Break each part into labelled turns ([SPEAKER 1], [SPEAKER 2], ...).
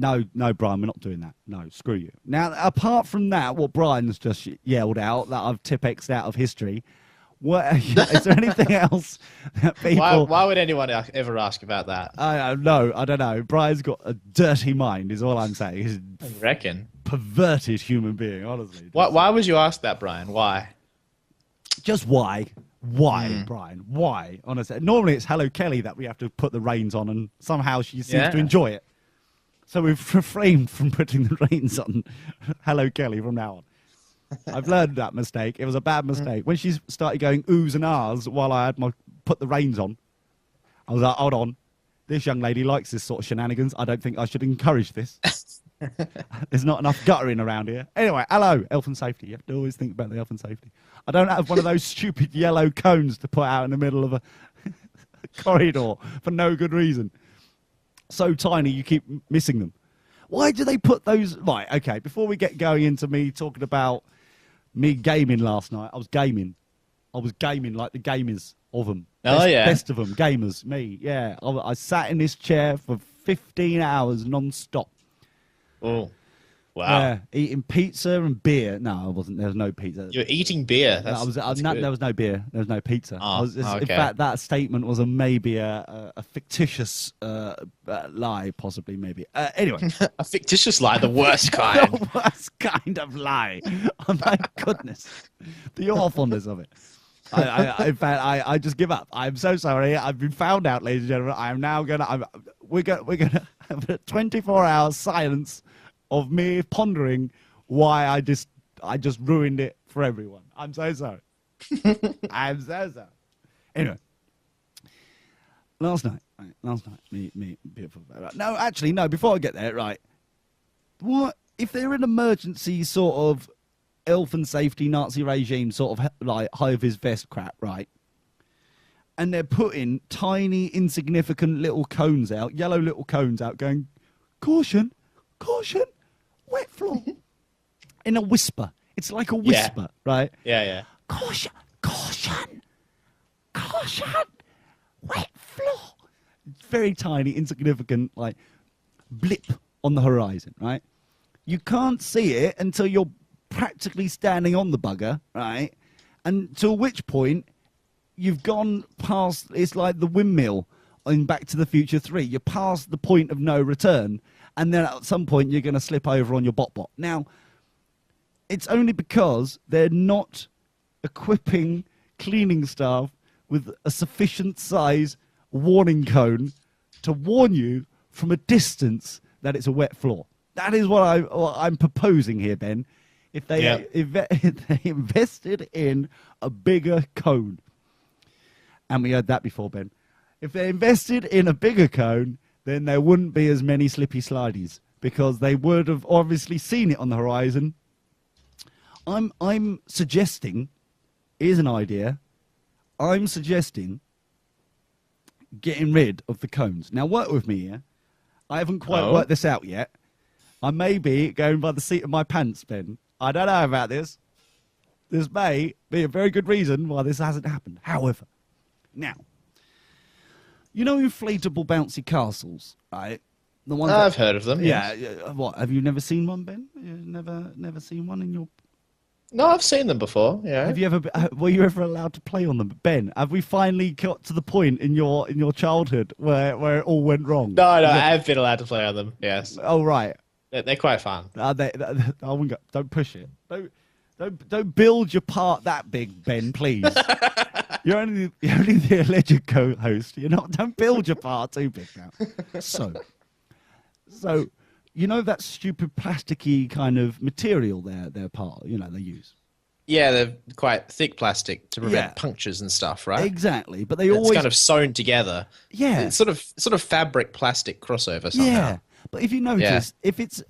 [SPEAKER 1] No, Brian, we're not doing that. No, screw you. Now, apart from that, what Brian's just yelled out that I've Tipp-X'd out of history, is there anything else that people...
[SPEAKER 2] Why would anyone ever ask about that?
[SPEAKER 1] I don't know. Brian's got a dirty mind, is all I'm saying. He's
[SPEAKER 2] I reckon.
[SPEAKER 1] Perverted human being, honestly.
[SPEAKER 2] Why would you ask that, Brian? Why?
[SPEAKER 1] Just why? Why, Brian? Why? Honestly, normally it's Hello Kelly that we have to put the reins on, and somehow she seems to enjoy it. So we've refrained from putting the reins on Hello Kelly from now on. I've learned that mistake. It was a bad mistake. When she started going oohs and ahs while I had put the reins on, I was like, hold on. This young lady likes this sort of shenanigans. I don't think I should encourage this. There's not enough guttering around here. Anyway, hello, health and safety. You have to always think about the health and safety. I don't have one of those stupid yellow cones to put out in the middle of a corridor for no good reason. So tiny, you keep missing them. Why do they put those... Right, okay, before we get going into me talking about me gaming last night, I was gaming like the gamers of them. Best of them, gamers, me, yeah. I sat in this chair for 15 hours non-stop.
[SPEAKER 2] Oh, wow.
[SPEAKER 1] Yeah, eating pizza and beer. No, I wasn't. There was no pizza.
[SPEAKER 2] You're eating beer. That's
[SPEAKER 1] there was no beer. There was no pizza.
[SPEAKER 2] Oh, okay.
[SPEAKER 1] In fact, that statement was maybe a fictitious lie, possibly, maybe. Anyway.
[SPEAKER 2] A fictitious lie, the worst kind.
[SPEAKER 1] The worst kind of lie. Oh, my goodness. The awfulness of it. In fact, I just give up. I'm so sorry. I've been found out, ladies and gentlemen. I am now we're gonna have a 24-hour silence of me pondering why I just ruined it for everyone. I'm so sorry. I'm so sorry. Anyway, last night, me beautiful. No, actually, no. Before I get there, right? What if they're an emergency sort of health and safety Nazi regime sort of like high-vis vest crap, right? And they're putting tiny, insignificant little cones out, yellow little cones out, going, caution, caution, wet floor. In a whisper. It's like a whisper, right?
[SPEAKER 2] Yeah.
[SPEAKER 1] Caution, caution, caution, wet floor. It's very tiny, insignificant, like, blip on the horizon, right? You can't see it until you're practically standing on the bugger, right? Until which point you've gone past, it's like the windmill in Back to the Future 3. You're past the point of no return, and then at some point you're going to slip over on your bot. Now, it's only because they're not equipping cleaning staff with a sufficient size warning cone to warn you from a distance that it's a wet floor. That is what I'm proposing here, Ben. If they invested in a bigger cone, and we heard that before, Ben. If they invested in a bigger cone, then there wouldn't be as many slippy slidies because they would have obviously seen it on the horizon. I'm suggesting, here's an idea. I'm suggesting getting rid of the cones. Now, work with me here. I haven't quite worked this out yet. I may be going by the seat of my pants, Ben. I don't know about this. This may be a very good reason why this hasn't happened. However, now, you know inflatable bouncy castles, right? The ones
[SPEAKER 2] I've heard of them.
[SPEAKER 1] Yeah.
[SPEAKER 2] Yes.
[SPEAKER 1] What? Have you never seen one, Ben? You've never seen one in your...
[SPEAKER 2] No, I've seen them before. Yeah.
[SPEAKER 1] Have you ever? Were you ever allowed to play on them, Ben? Have we finally got to the point in your childhood where it all went wrong?
[SPEAKER 2] No, I have been allowed to play on them. Yes.
[SPEAKER 1] Oh right.
[SPEAKER 2] They're quite fun.
[SPEAKER 1] I wouldn't go, don't push it. Don't build your part that big, Ben. Please. You're only the alleged co-host. Don't build your part too big now. So you know that stupid plasticky kind of material they're part. They use.
[SPEAKER 2] Yeah, they're quite thick plastic to prevent punctures and stuff, right?
[SPEAKER 1] Exactly, but it's
[SPEAKER 2] always kind of sewn together.
[SPEAKER 1] Yeah,
[SPEAKER 2] it's sort of fabric plastic crossover somehow.
[SPEAKER 1] Yeah, but if you notice, if it's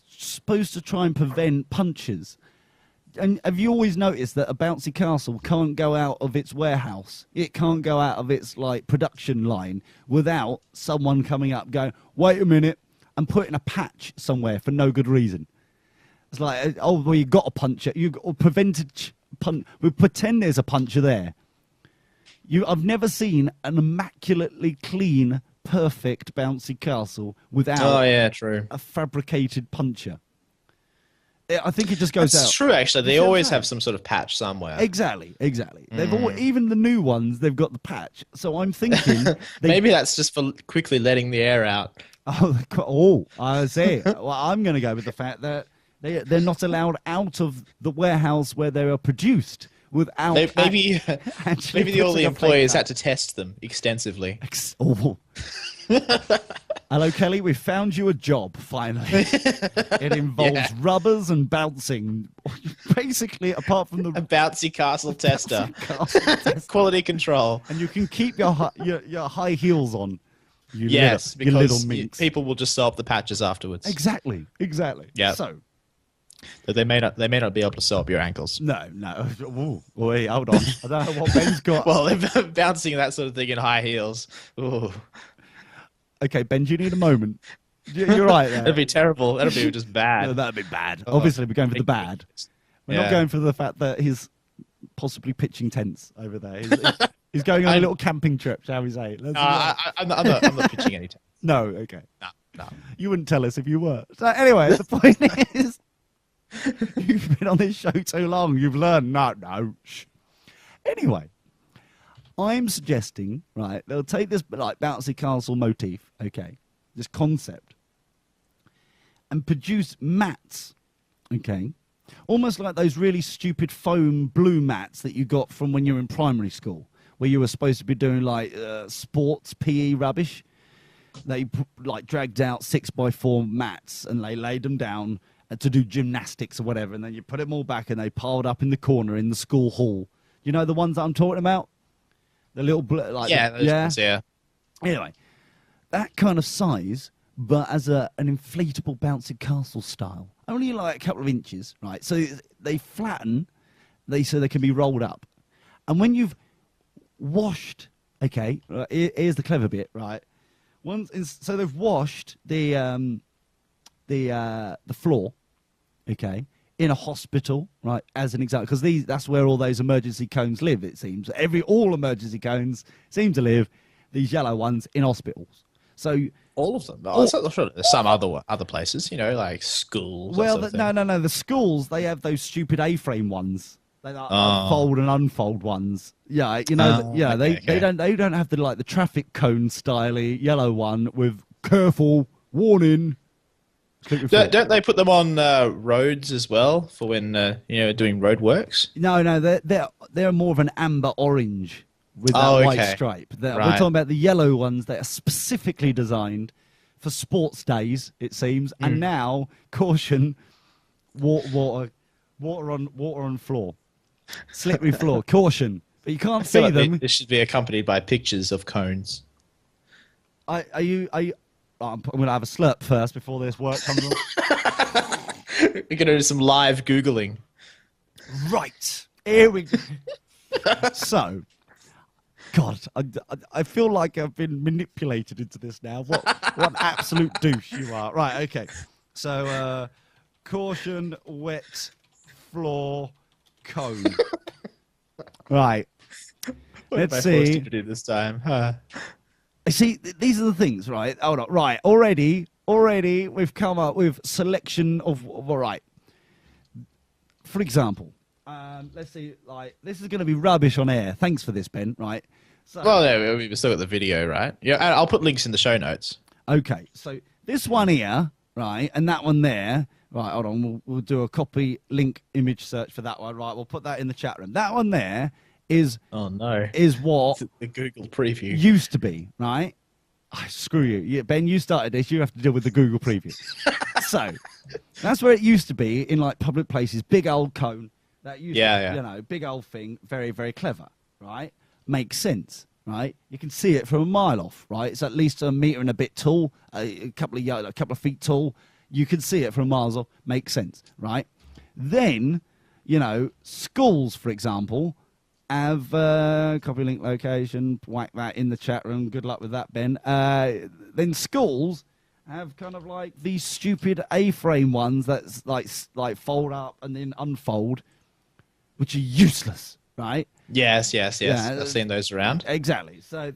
[SPEAKER 1] supposed to try and prevent punches, and have you always noticed that a bouncy castle can't go out of its warehouse? It can't go out of its production line without someone coming up going, "Wait a minute," and putting a patch somewhere for no good reason. It's like, oh, well, you got a puncher. We pretend there's a puncher there. I've never seen an immaculately clean perfect bouncy castle without
[SPEAKER 2] Oh yeah, true.
[SPEAKER 1] a fabricated puncher. I think it just goes
[SPEAKER 2] That's
[SPEAKER 1] out.
[SPEAKER 2] true. Actually, they
[SPEAKER 1] You see what I'm
[SPEAKER 2] always
[SPEAKER 1] saying?
[SPEAKER 2] have some sort of patch somewhere.
[SPEAKER 1] Exactly. They've all, even the new ones, they've got the patch. So I'm thinking
[SPEAKER 2] Maybe that's just for quickly letting the air out.
[SPEAKER 1] I see. Well, I'm going to go with the fact that they're not allowed out of the warehouse where they are produced without
[SPEAKER 2] Maybe
[SPEAKER 1] actually
[SPEAKER 2] all the
[SPEAKER 1] putting a
[SPEAKER 2] employees
[SPEAKER 1] fake
[SPEAKER 2] had to test them extensively.
[SPEAKER 1] Oh. Hello, Kelly. We found you a job, finally. It involves rubbers and bouncing. Basically, apart from the
[SPEAKER 2] A bouncy castle tester.
[SPEAKER 1] castle test.
[SPEAKER 2] Quality control.
[SPEAKER 1] And you can keep your high heels on.
[SPEAKER 2] Yes,
[SPEAKER 1] you little
[SPEAKER 2] because
[SPEAKER 1] minx.
[SPEAKER 2] people will just sew up the patches afterwards.
[SPEAKER 1] Exactly.
[SPEAKER 2] Yeah.
[SPEAKER 1] So,
[SPEAKER 2] But they may not be able to sew up your ankles.
[SPEAKER 1] no. Ooh, wait, hold on. I don't know what Ben's got.
[SPEAKER 2] Well, if bouncing that sort of thing in high heels. Ooh.
[SPEAKER 1] Okay, Ben, do you need a moment? You're right there.
[SPEAKER 2] That'd be terrible. That'd be just bad.
[SPEAKER 1] No, that'd be bad. Obviously, we're going for the bad. We're not going for the fact that he's possibly pitching tents over there. He's going on a little camping trip, shall we say?
[SPEAKER 2] I'm not pitching any time.
[SPEAKER 1] No, okay.
[SPEAKER 2] No.
[SPEAKER 1] You wouldn't tell us if you were. So anyway, the point is, you've been on this show too long. You've learned. No. Shh. Anyway, I'm suggesting, right, they'll take this like bouncy castle motif, okay, this concept, and produce mats, okay, almost like those really stupid foam blue mats that you got from when you were in primary school, where you were supposed to be doing like sports PE rubbish. They like dragged out 6x4 mats and they laid them down to do gymnastics or whatever, and then you put them all back and they piled up in the corner in the school hall. You know the ones that I'm talking about? The little
[SPEAKER 2] yeah.
[SPEAKER 1] Anyway, that kind of size, but as an inflatable bouncy castle style, only like a couple of inches, right? So they flatten, so they can be rolled up, and when you've washed, okay, here's the clever bit, right? So they've washed the floor, okay, in a hospital, right, as an example, because that's where all those emergency cones live, it seems. All emergency cones seem to live, these yellow ones, in hospitals. So
[SPEAKER 2] all of them. I'm sure there's some other places, like schools.
[SPEAKER 1] Well, no. The schools, they have those stupid A-frame ones. They fold and unfold ones. Yeah, they don't have the traffic cone styly yellow one with careful warning.
[SPEAKER 2] Don't they put them on roads as well for when doing road works?
[SPEAKER 1] No, they're more of an amber orange with that white stripe. We're talking about the yellow ones that are specifically designed for sports days, it seems. And now, caution, water on floor, slippery floor. Caution, but you can't see them.
[SPEAKER 2] This should be accompanied by pictures of cones.
[SPEAKER 1] I'm going to have a slurp first before this work comes on.
[SPEAKER 2] We're going to do some live Googling.
[SPEAKER 1] Right. Here we go. So, God, I feel like I've been manipulated into this now. What an absolute douche you are. Right, okay. So, caution, wet floor, cone. Right. Let's see.
[SPEAKER 2] Forced you to do this time?
[SPEAKER 1] See, these are the things, right? Hold on. Right. Already, we've come up with selection of all right. For example, let's see, like, this is going to be rubbish on air. Thanks for this, Ben, right? So,
[SPEAKER 2] well, no, we've still got the video, right? Yeah, I'll put links in the show notes.
[SPEAKER 1] Okay, so this one here, right, and that one there, right, hold on, we'll do a copy link image search for that one, right? We'll put that in the chat room. That one there is what
[SPEAKER 2] the Google preview
[SPEAKER 1] used to be, right? Oh, screw you. Yeah, Ben, you started this. You have to deal with the Google preview. So that's where it used to be in like public places. Big old cone. That used to, big old thing. Very, very clever, right? Makes sense, right? You can see it from a mile off, right? It's at least a meter and a bit tall, a couple of feet tall. You can see it from miles off. Makes sense, right? Then, schools, for example, have copy link location, whack that in the chat room. Good luck with that, Ben. Then schools have kind of like these stupid A-frame ones that's like fold up and then unfold, which are useless, right?
[SPEAKER 2] Yes. I've seen those around.
[SPEAKER 1] Exactly. So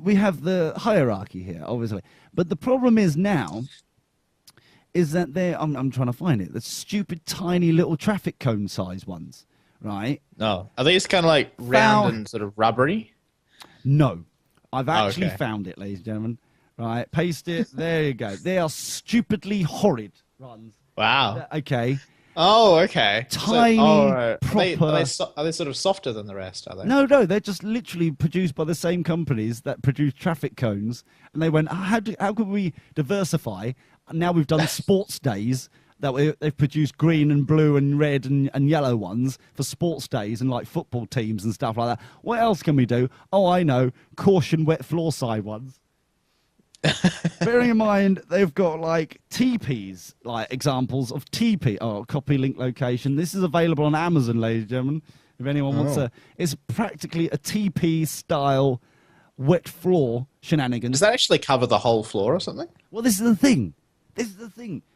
[SPEAKER 1] we have the hierarchy here, obviously. But the problem is now is that I'm trying to find it. The stupid tiny little traffic cone size ones, right?
[SPEAKER 2] No, are these kind of like round and sort of rubbery?
[SPEAKER 1] No, I've actually found it, ladies and gentlemen. Right, paste it. There you go. They are stupidly horrid runs.
[SPEAKER 2] Wow.
[SPEAKER 1] Okay.
[SPEAKER 2] Oh, okay.
[SPEAKER 1] Tiny, proper.
[SPEAKER 2] Are they sort of softer than the rest? Are they?
[SPEAKER 1] No, they're just literally produced by the same companies that produce traffic cones. And they went, how could we diversify? And now we've done sports days that they've produced green and blue and red and yellow ones for sports days and like football teams and stuff like that. What else can we do? Oh, I know. Caution wet floor side ones. Bearing in mind, they've got like teepees, like examples of teepee. Oh, copy link location. This is available on Amazon, ladies and gentlemen. If anyone wants to, it's practically a teepee style wet floor shenanigans.
[SPEAKER 2] Does that actually cover the whole floor or something?
[SPEAKER 1] Well, this is the thing.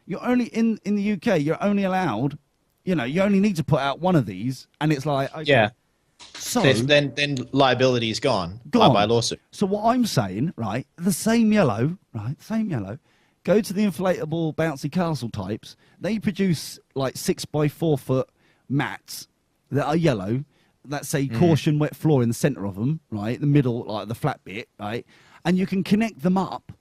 [SPEAKER 1] You're only in the UK. You're only allowed, you only need to put out one of these, and it's like, okay.
[SPEAKER 2] Yeah.
[SPEAKER 1] So
[SPEAKER 2] then liability is gone by lawsuit.
[SPEAKER 1] So what I'm saying, right, the same yellow, go to the inflatable bouncy castle types. They produce like 6x4 foot mats that are yellow that say caution wet floor in the center of them, right, the middle, like the flat bit, right, and you can connect them up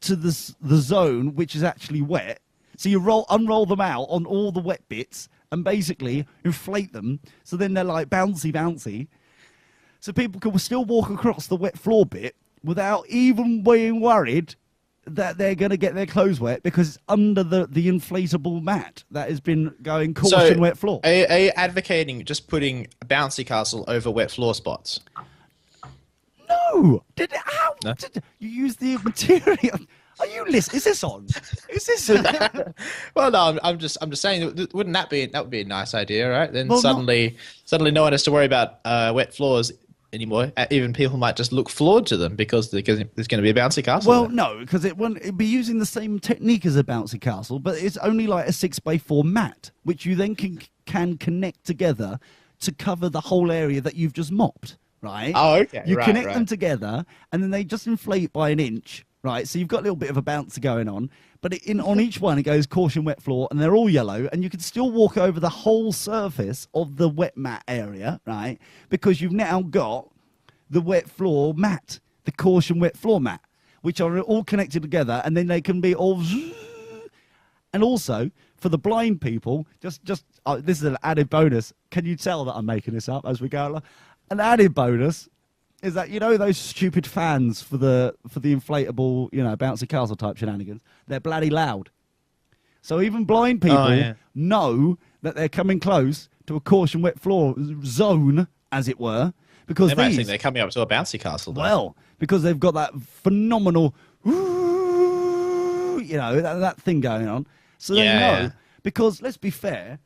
[SPEAKER 1] to the zone which is actually wet. So you unroll them out on all the wet bits and basically inflate them, so then they're like bouncy. So people can still walk across the wet floor bit without even being worried that they're going to get their clothes wet because it's under the inflatable mat that has been going caution wet floor.
[SPEAKER 2] Are you advocating just putting a bouncy castle over wet floor spots?
[SPEAKER 1] No! No? You use the material... Are you listening? Is this on? Is this?
[SPEAKER 2] Well, no. I'm just saying. Wouldn't that be a nice idea, right? Then suddenly no one has to worry about wet floors anymore. Even people might just look forward to them because there's going to be a bouncy castle.
[SPEAKER 1] Well, no, because it'd be using the same technique as a bouncy castle, but it's only like a 6x4 mat, which you then can connect together to cover the whole area that you've just mopped. Right?
[SPEAKER 2] Oh, okay.
[SPEAKER 1] You connect them together, and then they just inflate by an inch. Right, so you've got a little bit of a bouncer going on, but on each one it goes caution wet floor, and they're all yellow, and you can still walk over the whole surface of the wet mat area, right? Because you've now got the wet floor mat, the caution wet floor mat, which are all connected together, and then they can be all. And also for the blind people, this is an added bonus. Can you tell that I'm making this up as we go along? An added bonus is that, those stupid fans for the inflatable, bouncy castle type shenanigans, they're bloody loud. So even blind people know that they're coming close to a caution wet floor zone, as it were, because
[SPEAKER 2] they might think they're coming up to a bouncy castle. Though.
[SPEAKER 1] Well, because they've got that phenomenal, that thing going on. So they know. Because let's be fair,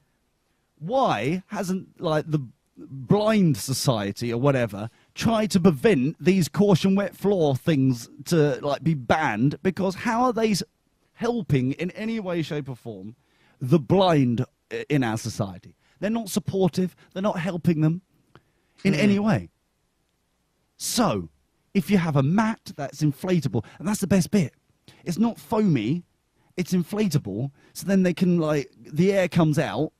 [SPEAKER 1] why hasn't like the blind society or whatever try to prevent these caution wet floor things to like be banned? Because how are they helping in any way, shape or form the blind in our society? They're not supportive. They're not helping them in any way. So if you have a mat that's inflatable, and that's the best bit, it's not foamy, it's inflatable, so then they can the air comes out,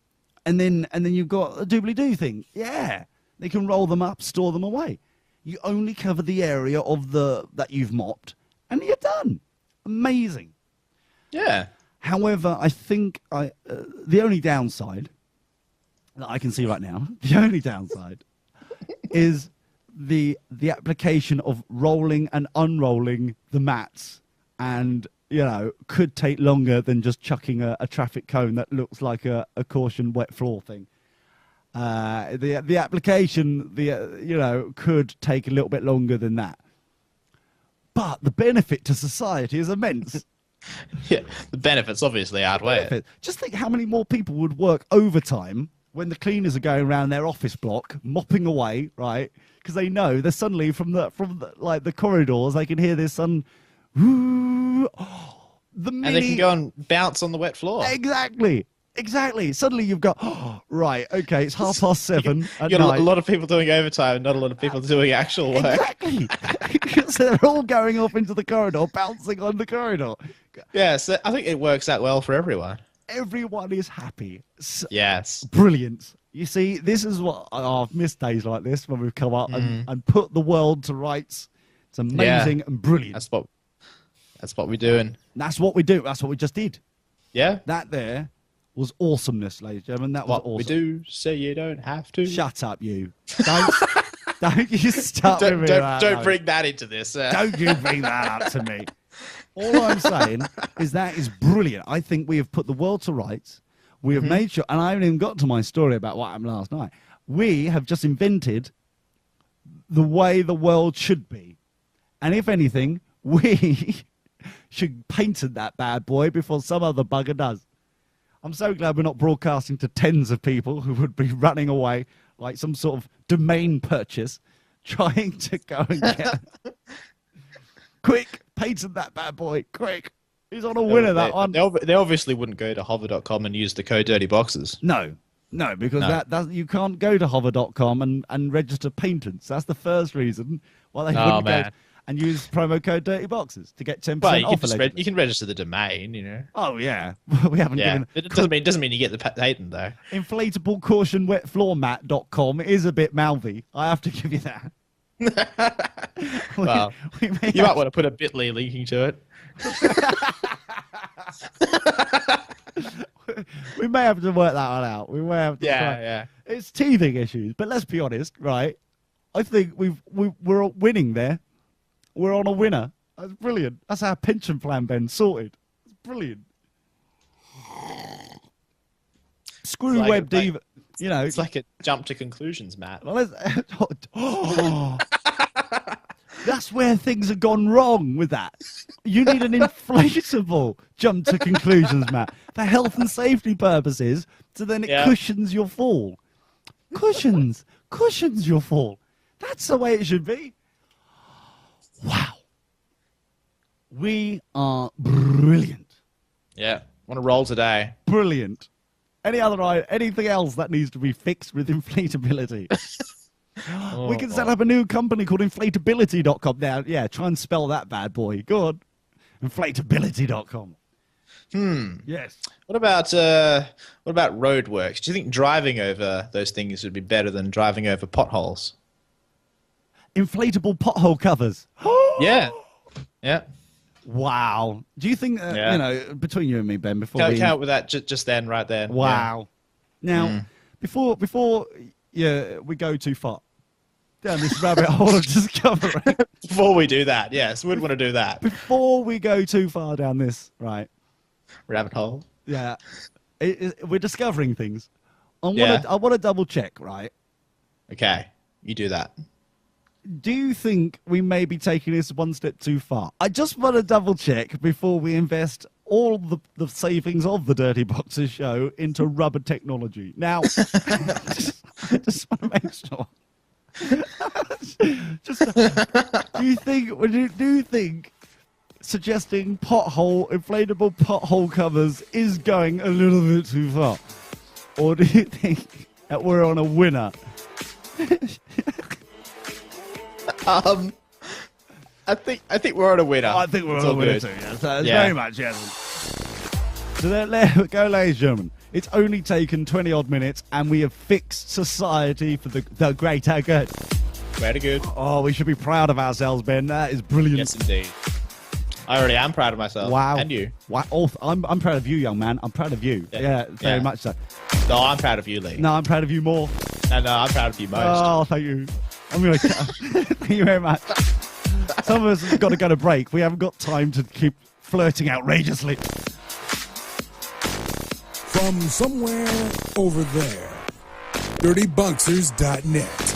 [SPEAKER 1] and then you've got a doobly-doo thing. Yeah, they can roll them up, store them away. You only cover the area of that you've mopped, and you're done. Amazing.
[SPEAKER 2] Yeah.
[SPEAKER 1] However, I think the only downside that I can see right now, is the application of rolling and unrolling the mats, and could take longer than just chucking a traffic cone that looks like a caution wet floor thing. The application, could take a little bit longer than that. But the benefit to society is immense.
[SPEAKER 2] Yeah, the benefits obviously outweigh it.
[SPEAKER 1] Just think how many more people would work overtime when the cleaners are going around their office block, mopping away, right? Because they know they're suddenly from the corridors, they can hear this sun. And
[SPEAKER 2] they can go and bounce on the wet floor.
[SPEAKER 1] Exactly. Exactly. Suddenly you've got, right, okay, it's 7:30 at
[SPEAKER 2] You got
[SPEAKER 1] night.
[SPEAKER 2] a lot of people doing overtime, not a lot of people doing actual work.
[SPEAKER 1] Exactly. So they're all going off into the corridor, bouncing on the corridor.
[SPEAKER 2] Yeah, so I think it works out well for everyone.
[SPEAKER 1] Everyone is happy.
[SPEAKER 2] Yes.
[SPEAKER 1] Brilliant. You see, this is what I've missed days like this when we've come up and put the world to rights. It's amazing and brilliant.
[SPEAKER 2] That's what we're doing.
[SPEAKER 1] That's what we do. That's what we just did.
[SPEAKER 2] Yeah.
[SPEAKER 1] That there was awesomeness, ladies and gentlemen. That was
[SPEAKER 2] What
[SPEAKER 1] awesome.
[SPEAKER 2] we do, say you don't have to.
[SPEAKER 1] Shut up, you. Don't you start with me.
[SPEAKER 2] Don't bring that into this.
[SPEAKER 1] Don't you bring that up to me. All I'm saying is that is brilliant. I think we have put the world to rights. We have made sure, and I haven't even got to my story about what happened last night. We have just invented the way the world should be. And if anything, we should patent that bad boy before some other bugger does. I'm so glad we're not broadcasting to tens of people who would be running away like some sort of domain purchase, trying to go and get... Quick, patent that bad boy, quick. He's on a winner, that one.
[SPEAKER 2] They obviously wouldn't go to hover.com and use the code Dirty Boxes.
[SPEAKER 1] No, because that you can't go to hover.com and register patents. That's the first reason why they wouldn't go and use promo code Dirty Boxes to get 10% off.
[SPEAKER 2] You can register the domain, you know.
[SPEAKER 1] Oh yeah, we haven't given.
[SPEAKER 2] It doesn't mean you get the patent though.
[SPEAKER 1] Inflatable caution wet floor mat.com is a bit mouthy. I have to give you that.
[SPEAKER 2] Well, you might want to put a bit.ly linking to it.
[SPEAKER 1] We may have to work that one out. We may have to try.
[SPEAKER 2] Yeah.
[SPEAKER 1] It's teething issues, but let's be honest, right? I think we're winning there. We're on a winner. That's brilliant. That's our pension plan, Ben, sorted. It's brilliant. Screw
[SPEAKER 2] like
[SPEAKER 1] Web Diva. You know,
[SPEAKER 2] it's like a jump to conclusions, Matt.
[SPEAKER 1] Well, that's where things have gone wrong with that. You need an inflatable jump to conclusions, Matt, for health and safety purposes, so then it cushions your fall. Cushions your fall. That's the way it should be. Wow. We are brilliant.
[SPEAKER 2] Yeah. Want to roll today.
[SPEAKER 1] Brilliant. Anything else that needs to be fixed with inflatability? We can set up a new company called inflatability.com. Now, yeah, try and spell that bad boy. Go on. Inflatability.com. Yes.
[SPEAKER 2] What about roadworks? Do you think driving over those things would be better than driving over potholes?
[SPEAKER 1] Inflatable pothole covers.
[SPEAKER 2] Yeah. Yeah.
[SPEAKER 1] Wow. Do you think, you know, between you and me, Ben, before we...
[SPEAKER 2] Count with that just then, right there.
[SPEAKER 1] Wow. Yeah. Now, before we go too far down this rabbit hole of discovery...
[SPEAKER 2] Before we do that, yes, we wouldn't want to do that.
[SPEAKER 1] Before we go too far down this, right?
[SPEAKER 2] Rabbit hole.
[SPEAKER 1] Yeah. We're discovering things. I want to double check, right?
[SPEAKER 2] Okay, you do that.
[SPEAKER 1] Do you think we may be taking this one step too far? I just want to double check before we invest all the savings of the Dirty Boxes show into rubber technology. Now, just want to make sure. Do you think suggesting inflatable pothole covers is going a little bit too far? Or do you think that we're on a winner?
[SPEAKER 2] I think we're on a winner.
[SPEAKER 1] I think we're on a winner too. Yes, very much. Yes. So there we go, ladies and gentlemen. It's only taken 20 odd minutes, and we have fixed society for the greater good.
[SPEAKER 2] Very good.
[SPEAKER 1] Oh, we should be proud of ourselves, Ben. That is brilliant.
[SPEAKER 2] Yes, indeed. I already am proud of myself.
[SPEAKER 1] Wow.
[SPEAKER 2] And you.
[SPEAKER 1] Wow. Oh, I'm proud of you, young man. I'm proud of you. Yeah, very much so.
[SPEAKER 2] No, I'm proud of you, Lee.
[SPEAKER 1] No, I'm proud of you more.
[SPEAKER 2] No, I'm proud of you most.
[SPEAKER 1] Oh, thank you. I'm going to... Thank you very much. Some of us have got to go to break. We haven't got time to keep flirting outrageously.
[SPEAKER 3] From somewhere over there, dirtyboxers.net.